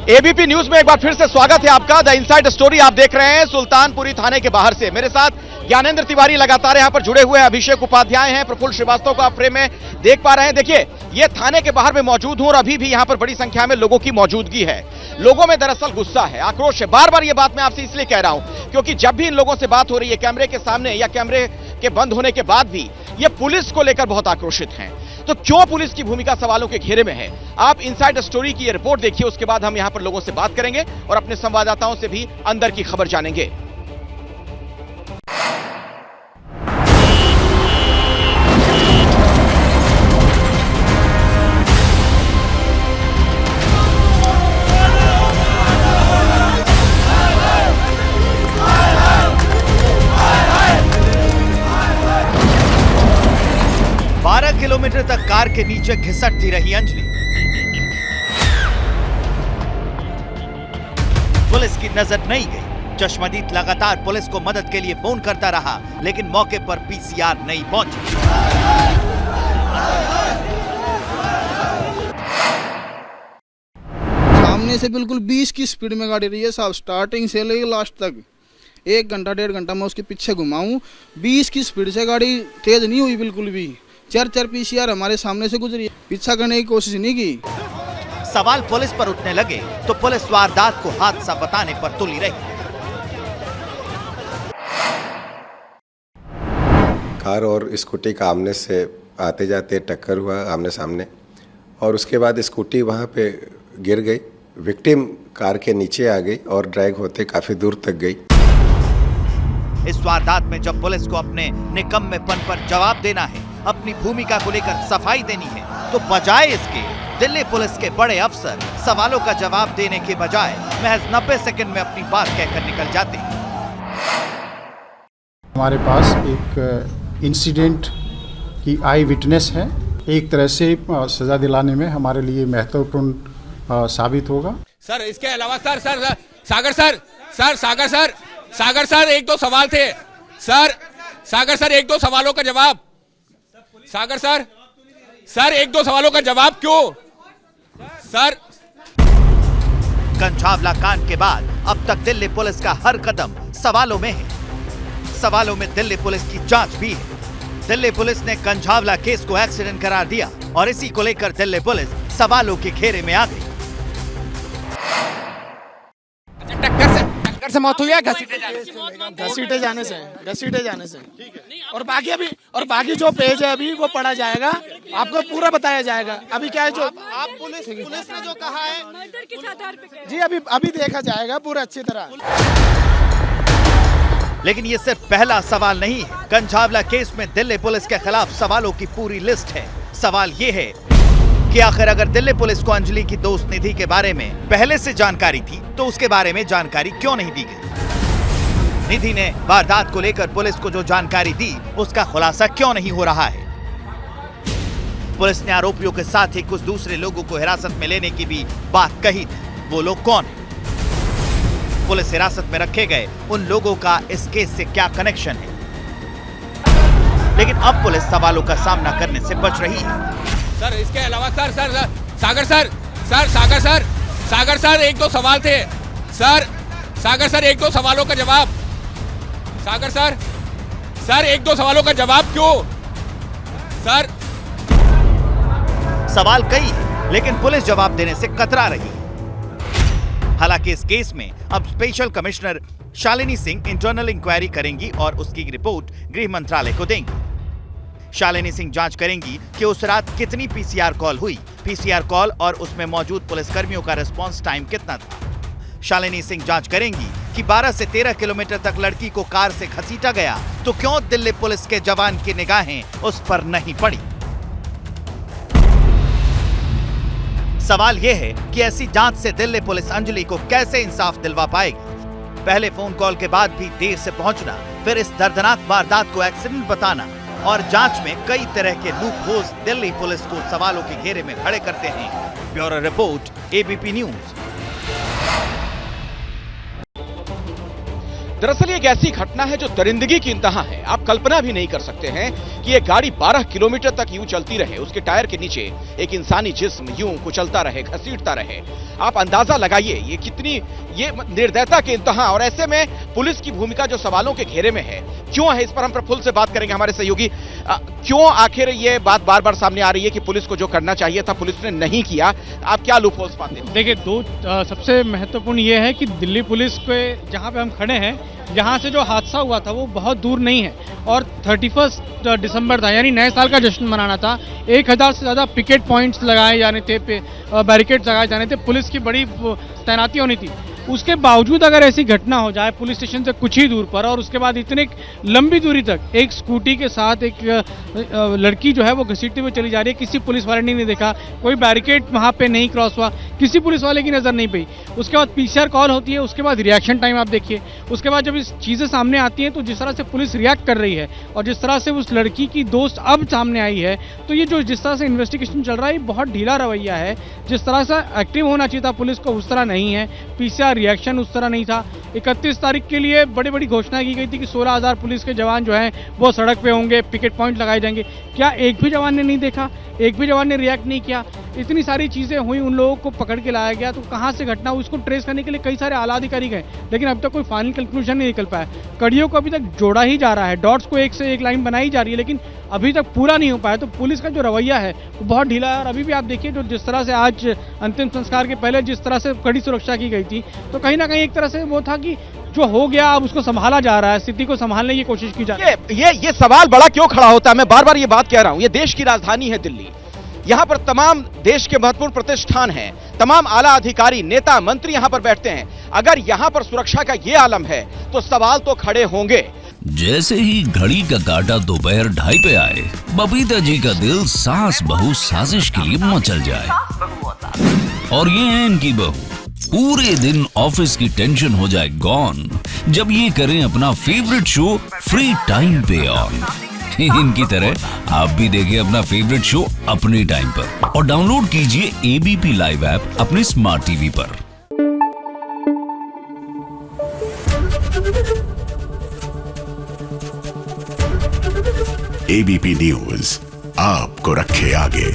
ABP news में एक बार फिर से स्वागत है आपका। द इनसाइड स्टोरी आप देख रहे हैं सुल्तानपुरी थाने के बाहर से। मेरे साथ ज्ञानेंद्र तिवारी लगातार यहां पर जुड़े हुए हैं, अभिषेक उपाध्याय हैं, प्रफुल्ल श्रीवास्तव को आप फ्रेम में देख पा रहे हैं। देखिए, ये थाने के बाहर में मौजूद हूं और अभी भी यहां पर बड़ी संख्या में लोगों की मौजूदगी है। लोगों में दरअसल गुस्सा है, आक्रोश है। बार बार ये बात मैं आपसे इसलिए कह रहा हूं क्योंकि जब भी इन लोगों से बात हो रही है कैमरे के सामने या कैमरे के बंद होने के बाद भी, ये पुलिस को लेकर बहुत आक्रोशित हैं। तो क्यों पुलिस की भूमिका सवालों के घेरे में है? आप इनसाइड स्टोरी की ये रिपोर्ट देखिए, उसके बाद हम यहां पर लोगों से बात करेंगे और अपने संवाददाताओं से भी अंदर की खबर जानेंगे। किलोमीटर तक कार के नीचे घिसटती रही अंजलि। पुलिस की नजर नहीं गई। चश्मदीद लगातार पुलिस को मदद के लिए फोन करता रहा, लेकिन मौके पर पीसीआर नहीं पहुंची। सामने से बिल्कुल 20 की स्पीड में गाड़ी रही है साहब, स्टार्टिंग से लेकर लास्ट तक। 1 घंटा 1.5 घंटा मैं उसके पीछे घुमाऊं, 20 की स्पीड से गाड़ी तेज नहीं हुई बिल्कुल भी। 4 पीसीआर हमारे सामने से गुजरी, पीछा करने की कोशिश नहीं की। सवाल पुलिस पर उठने लगे तो पुलिस वारदात को हादसा बताने पर तुली रही। कार और स्कूटी का आमने से आते जाते टक्कर हुआ आमने सामने, और उसके बाद स्कूटी वहां पे गिर गई। विक्टिम कार के नीचे आ गई और ड्रैग होते काफी दूर तक गई। इस वारदात में जब पुलिस को अपने निकम्मेपन पर जवाब देना है, अपनी भूमिका को लेकर सफाई देनी है, तो बजाय इसके दिल्ली पुलिस के बड़े अफसर सवालों का जवाब देने के बजाय महज 90 सेकंड में अपनी बात कहकर निकल जाते हैं। हमारे पास एक इंसिडेंट की आई विटनेस है, एक तरह से सजा दिलाने में हमारे लिए महत्वपूर्ण साबित होगा। सर इसके अलावा सागर सर एक दो सवाल थे सागर सर एक दो सवालों का जवाब। सागर सर एक दो सवालों का जवाब क्यों सर? कंझावला कांड के बाद अब तक दिल्ली पुलिस का हर कदम सवालों में है। सवालों में दिल्ली पुलिस की जांच भी है। दिल्ली पुलिस ने कंझावला केस को एक्सीडेंट करार दिया और इसी को लेकर दिल्ली पुलिस सवालों के घेरे में आ गई। टक्कर से मौत हुई है घसीटे जाने से। और बाकी जो पेज है अभी वो पढ़ा जाएगा, आपको पूरा बताया जाएगा। अभी क्या है जो आप पुलिस ने जो कहा है जी, अभी देखा जाएगा पूरा अच्छी तरह। लेकिन ये सिर्फ पहला सवाल नहीं है। कंझावला केस में दिल्ली पुलिस के खिलाफ सवालों की पूरी लिस्ट है। सवाल ये है कि आखिर अगर दिल्ली पुलिस को अंजलि की दोस्त निधि के बारे में पहले से जानकारी थी तो उसके बारे में जानकारी क्यों नहीं दी गई? निधि ने वारदात को लेकर पुलिस को जो जानकारी दी उसका खुलासा क्यों नहीं हो रहा है? पुलिस ने आरोपियों के साथ ही कुछ दूसरे लोगों को हिरासत में लेने की भी बात कही थी। वो लोग कौन है? पुलिस हिरासत में रखे गए उन लोगों का इस केस से क्या कनेक्शन है? लेकिन अब पुलिस सवालों का सामना करने से बच रही है। सर इसके अलावा सागर सर एक दो सवाल थे सागर सर एक दो सवालों का जवाब। सागर सर एक दो सवालों का जवाब क्यों सर? सवाल कई है, लेकिन पुलिस जवाब देने से कतरा रही है। हालांकि इस केस में अब special commissioner Shalini Singh internal inquiry करेंगी और उसकी रिपोर्ट गृह मंत्रालय को देंगी। शालिनी सिंह जांच करेंगी कि उस रात कितनी पीसीआर कॉल हुई, पीसीआर कॉल और उसमें मौजूद पुलिसकर्मियों का रिस्पांस टाइम कितना था। शालिनी सिंह जांच करेंगी कि 12 से 13 किलोमीटर तक लड़की को कार से घसीटा गया तो क्यों दिल्ली पुलिस के जवान की निगाहें उस पर नहीं पड़ी। सवाल यह है कि ऐसी जांच से दिल्ली पुलिस अंजलि को कैसे इंसाफ दिलवा पाएगी? पहले फोन कॉल के बाद भी देर से पहुंचना, फिर इस दर्दनाक वारदात को एक्सीडेंट बताना और जांच में कई तरह के लूप होल्स दिल्ली पुलिस को सवालों के घेरे में खड़े करते हैं। Bureau report, ABP news. दरअसल ये एक ऐसी घटना है जो दरिंदगी की इंतहा है। आप कल्पना भी नहीं कर सकते हैं कि ये गाड़ी 12 किलोमीटर तक यूं चलती रहे, उसके टायर के नीचे एक इंसानी जिस्म यूं कुचलता रहे, घसीटता रहे। आप अंदाजा लगाइए ये कितनी ये निर्दयता की इंतहा। और ऐसे में पुलिस की भूमिका जो सवालों के घेरे में है, क्यों है, इस पर हम प्रफुल्ल से बात करेंगे, हमारे सहयोगी। क्यों आखिर ये बात बार बार सामने आ रही है कि पुलिस को जो करना चाहिए था पुलिस ने नहीं किया? आप क्या लूपहोल्स पाते हैं? देखिए, सबसे महत्वपूर्ण ये है कि दिल्ली पुलिस के जहाँ पे हम खड़े हैं, यहाँ से जो हादसा हुआ था वो बहुत दूर नहीं है और 31 दिसंबर था, यानी नए साल का जश्न मनाना था। 1000 से ज़्यादा पिकेट पॉइंट्स लगाए जाने थे, बैरिकेड्स लगाए जाने थे, पुलिस की बड़ी तैनाती होनी थी। उसके बावजूद अगर ऐसी घटना हो जाए पुलिस स्टेशन से कुछ ही दूर पर, और उसके बाद इतने लंबी दूरी तक एक स्कूटी के साथ एक लड़की जो है वो घसीटते हुए चली जा रही है, किसी पुलिस वाले ने नहीं देखा, कोई बैरिकेड वहाँ पे नहीं क्रॉस हुआ, किसी पुलिस वाले की नज़र नहीं पई। उसके बाद पीसीआर कॉल होती है, उसके बाद रिएक्शन टाइम आप देखिए, उसके बाद जब इस चीज़ें सामने आती हैं तो जिस तरह से पुलिस रिएक्ट कर रही है और जिस तरह से उस लड़की की दोस्त अब सामने आई है, तो ये जो जिस तरह से इन्वेस्टिगेशन चल रहा है, बहुत ढीला रवैया है। जिस तरह से एक्टिव होना चाहिए था पुलिस को उस तरह नहीं है, पीसीआर रिएक्शन उस तरह नहीं था। 31 तारीख के लिए बड़ी बड़ी घोषणा की गई थी कि 16,000 पुलिस के जवान जो हैं वो सड़क पे होंगे, पिकेट पॉइंट लगाए जाएंगे। क्या एक भी जवान ने नहीं देखा? एक भी जवान ने रिएक्ट नहीं किया? इतनी सारी चीज़ें हुई, उन लोगों को पकड़ के लाया गया, तो कहाँ से घटना हुई उसको ट्रेस करने के लिए कई सारे आला अधिकारी गए, लेकिन अब तक कोई फाइनल कंक्लूजन नहीं निकल पाया। कड़ियों को अभी तक जोड़ा ही जा रहा है, डॉट्स को एक से एक लाइन बनाई जा रही है, लेकिन अभी तक पूरा नहीं हो पाया। तो पुलिस का जो रवैया है वो बहुत ढीला है। और अभी भी आप देखिए, जो जिस तरह से आज अंतिम संस्कार के पहले जिस तरह से कड़ी सुरक्षा की गई थी, तो कहीं ना कहीं एक तरह से वो था कि जो हो गया अब उसको संभाला जा रहा है, स्थिति को संभालने की कोशिश की जा रही है। ये सवाल बड़ा क्यों खड़ा होता है? मैं बार बार ये बात कह रहा हूं, ये देश की राजधानी है दिल्ली, यहां पर तमाम देश के महत्वपूर्ण प्रतिष्ठान हैं, तमाम आला अधिकारी, नेता, मंत्री यहां पर बैठते हैं। अगर यहां पर सुरक्षा का ये आलम है तो सवाल तो खड़े होंगे। जैसे ही घड़ी का काटा दोपहर 2:30 पे आए, बबीता जी का दिल सास बहू साजिश के लिए मचल जाए। और ये है इनकी बहू, पूरे दिन ऑफिस की टेंशन हो जाए गॉन जब ये करें अपना फेवरेट शो फ्री टाइम पे ऑन। इनकी तरह आप भी देखिए अपना फेवरेट शो अपने टाइम पर और डाउनलोड कीजिए एबीपी लाइव ऐप अपने स्मार्ट टीवी पर। एबीपी न्यूज आपको रखे आगे।